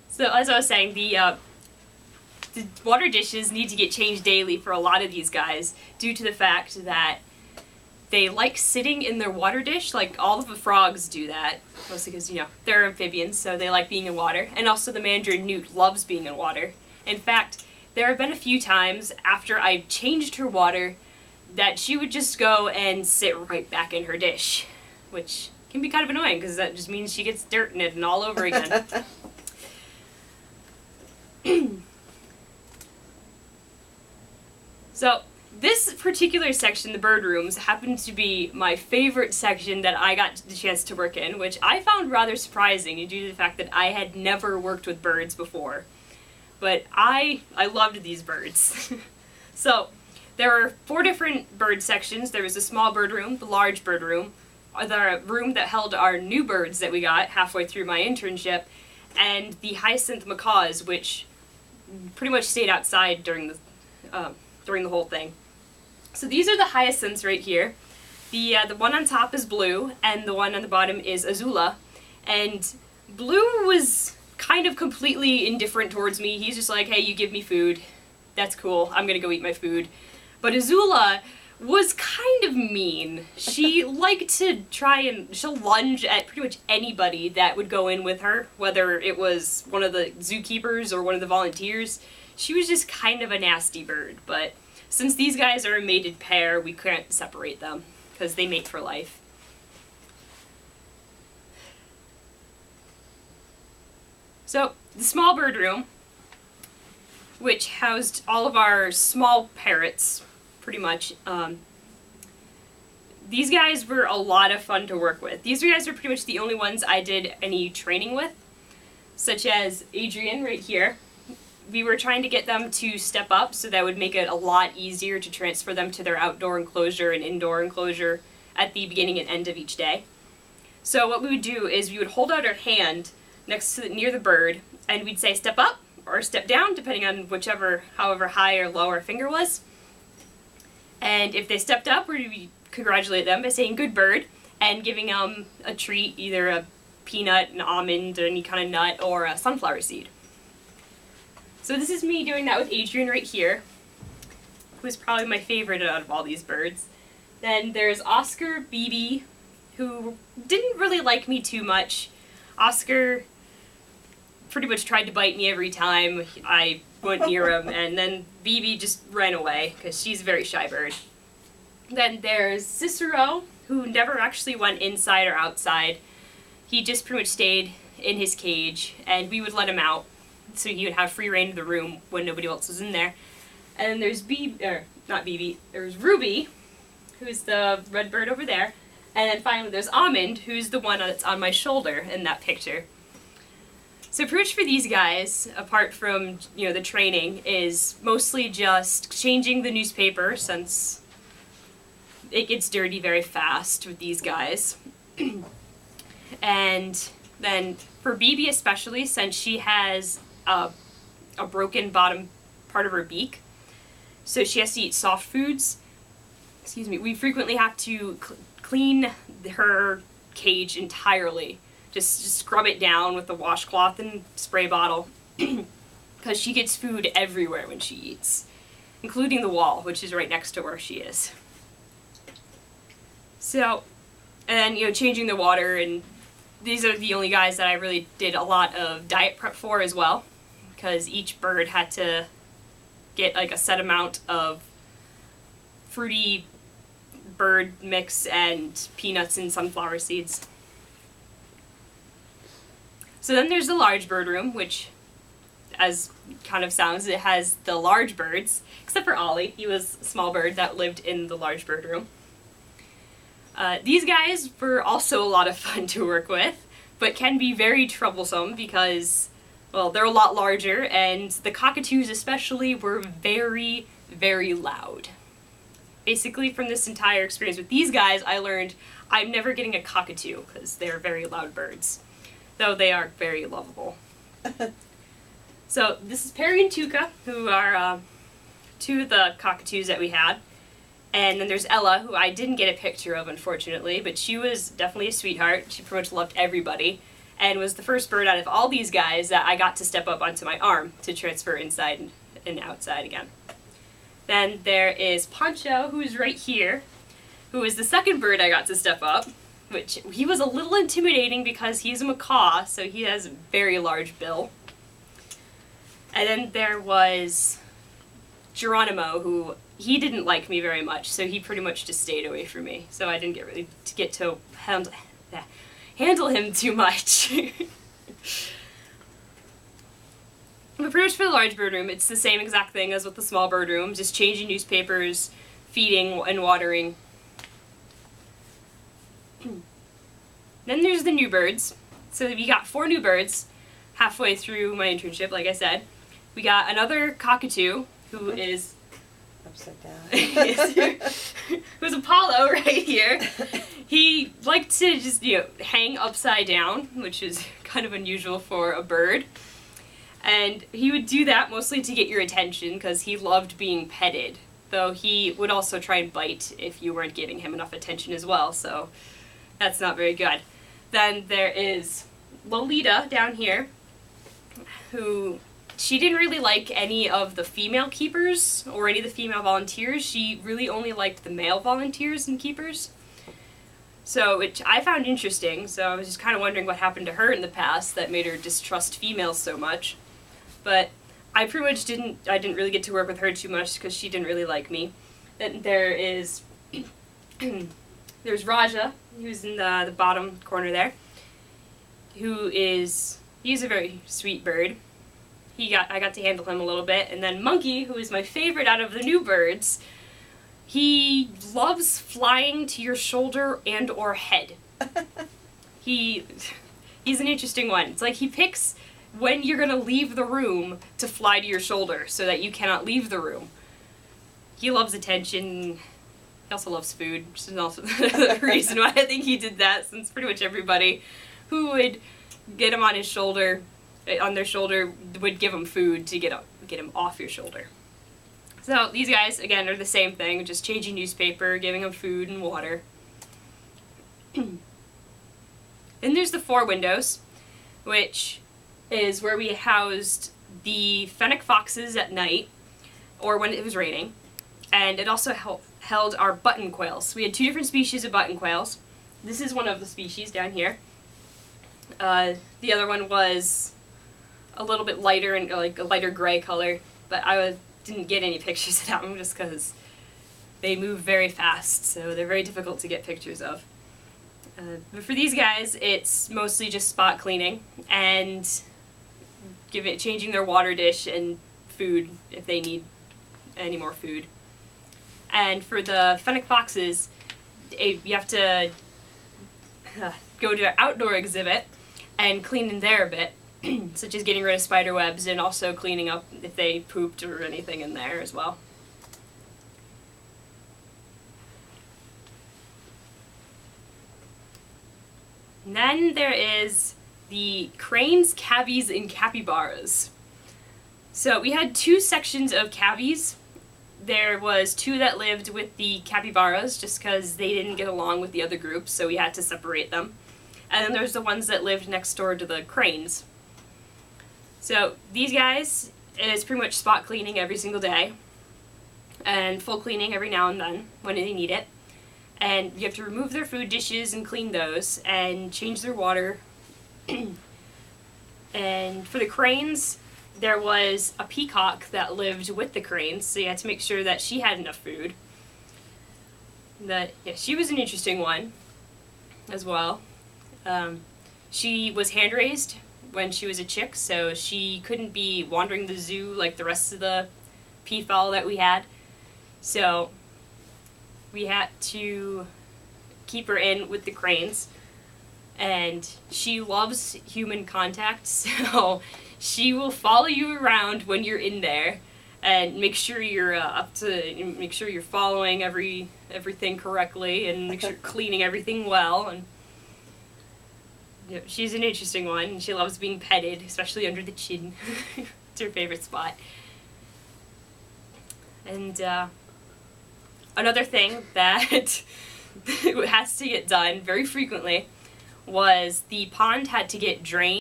So as I was saying, the water dishes need to get changed daily for a lot of these guys due to the fact that they like sitting in their water dish. Like, all of the frogs do that, mostly because, they're amphibians, so they like being in water. And also the mandarin newt loves being in water. In fact, there have been a few times after I changed her water that she would just go and sit right back in her dish, which can be kind of annoying because that just means she gets dirt in it and all over again. So, this particular section, the bird rooms, happened to be my favorite section that I got the chance to work in, which I found rather surprising due to the fact that I had never worked with birds before. But I loved these birds. So, there are 4 different bird sections. There was the small bird room, the large bird room, the room that held our new birds that we got halfway through my internship, and the hyacinth macaws, which pretty much stayed outside during the whole thing. So these are the hyacinths right here. The one on top is blue, and the one on the bottom is azula. And blue was kind of completely indifferent towards me. He's just like, hey, you give me food. That's cool. I'm gonna go eat my food. But azula was kind of mean. She liked to she'll lunge at pretty much anybody that would go in with her, whether it was one of the zookeepers or one of the volunteers. She was just kind of a nasty bird, but since these guys are a mated pair, we can't separate them, because they mate for life. So, the small bird room, which housed all of our small parrots, pretty much, these guys were a lot of fun to work with. These guys are pretty much the only ones I did any training with, such as Adrian right here. We were trying to get them to step up, so that would make it a lot easier to transfer them to their outdoor enclosure and indoor enclosure at the beginning and end of each day. So what we would do is we would hold out our hand near the bird, and we'd say step up or step down, depending on however high or low our finger was. And if they stepped up, we'd congratulate them by saying good bird and giving them a treat, either a peanut, an almond, or any kind of nut, or a sunflower seed. So this is me doing that with Adrian right here, who's probably my favorite out of all these birds. Then there's Oscar BB, who didn't really like me too much. Oscar pretty much tried to bite me every time I went near him, and then BB just ran away, because she's a very shy bird. Then there's Cicero, who never actually went inside or outside. He just pretty much stayed in his cage, and we would let him out, so he would have free reign of the room when nobody else was in there. And then there's there's Ruby, who's the red bird over there. And then finally there's Almond, who's the one that's on my shoulder in that picture. So pretty much for these guys, apart from, the training, is mostly just changing the newspaper, since it gets dirty very fast with these guys. And then for BB especially, since she has a broken bottom part of her beak, so she has to eat soft foods. We frequently have to clean her cage entirely. Just scrub it down with a washcloth and spray bottle, because she gets food everywhere when she eats, including the wall, which is right next to where she is. So, and changing the water, and these are the only guys that I really did a lot of diet prep for as well, because each bird had to get like a set amount of fruity bird mix and peanuts and sunflower seeds. So then there's the large bird room, which, as kind of sounds, it has the large birds, except for Ollie. He was a small bird that lived in the large bird room. These guys were also a lot of fun to work with, but can be very troublesome because, well, they're a lot larger, and the cockatoos especially were very, very loud. Basically, from this entire experience with these guys, I learned I'm never getting a cockatoo, because they're very loud birds, though they are very lovable. So this is Perry and Tuca, who are 2 of the cockatoos that we had. And then there's Ella, who I didn't get a picture of, unfortunately, but she was definitely a sweetheart. She pretty much loved everybody. and was the first bird out of all these guys that I got to step up onto my arm to transfer inside and outside again. Then there is Poncho, who's right here, who is the second bird I got to step up, which he was a little intimidating because he's a macaw, so he has a very large bill. And then there was Geronimo, who he didn't like me very much, so he pretty much just stayed away from me. So I didn't get to handle him too much. But pretty much for the large bird room, it's the same exact thing as with the small bird room, just changing newspapers, feeding, and watering. Then there's the new birds. So we got 4 new birds halfway through my internship, like I said. We got another cockatoo, who is upside down. who's Apollo right here. He liked to just, hang upside down, which is kind of unusual for a bird. And he would do that mostly to get your attention because he loved being petted, though he would also try and bite if you weren't giving him enough attention as well, so that's not very good. Then there is Lolita down here, who she didn't really like any of the female keepers or any of the female volunteers. She really only liked the male volunteers and keepers. So, which I found interesting, so I was just kind of wondering what happened to her in the past that made her distrust females so much. But I pretty much didn't really get to work with her too much because she didn't really like me. Then there is, there's Raja, who's in the bottom corner there, he's a very sweet bird. I got to handle him a little bit. And then Monkey, who is my favorite out of the new birds, he loves flying to your shoulder and or head. He's an interesting one. It's like he picks when you're going to leave the room to fly to your shoulder so that you cannot leave the room. He loves attention. He also loves food, which is also the reason why I think he did that, since pretty much everybody who would get him on their shoulder would give him food to get him off your shoulder. So these guys, again, are the same thing, just changing newspaper, giving them food and water. Then there's the 4 windows, which is where we housed the fennec foxes at night, or when it was raining, and it also held our button quails. We had 2 different species of button quails. This is one of the species down here. The other one was a little bit lighter and like a lighter gray color, but I didn't get any pictures of that one just because they move very fast, so they're very difficult to get pictures of. But for these guys, it's mostly just spot cleaning and changing their water dish and food if they need any more food. And for the fennec foxes, you have to go to an outdoor exhibit and clean in there a bit, such as getting rid of spider webs and also cleaning up if they pooped or anything in there as well. And then there is the cranes, cavies, and capybaras. So we had 2 sections of cavies. There was 2 that lived with the capybaras just because they didn't get along with the other groups, so we had to separate them. And then there's the ones that lived next door to the cranes. So these guys is pretty much spot cleaning every single day and full cleaning every now and then when they need it. And you have to remove their food dishes and clean those and change their water. And for the cranes, there was a peacock that lived with the cranes, so you had to make sure that she had enough food. She was an interesting one as well. She was hand-raised when she was a chick, so she couldn't be wandering the zoo like the rest of the peafowl that we had. So we had to keep her in with the cranes, and she loves human contact, so she will follow you around when you're in there and make sure you're make sure you're following everything correctly and make sure you're cleaning everything well. And she's an interesting one, and she loves being petted, especially under the chin. It's her favorite spot. And another thing that has to get done very frequently was the pond had to get drained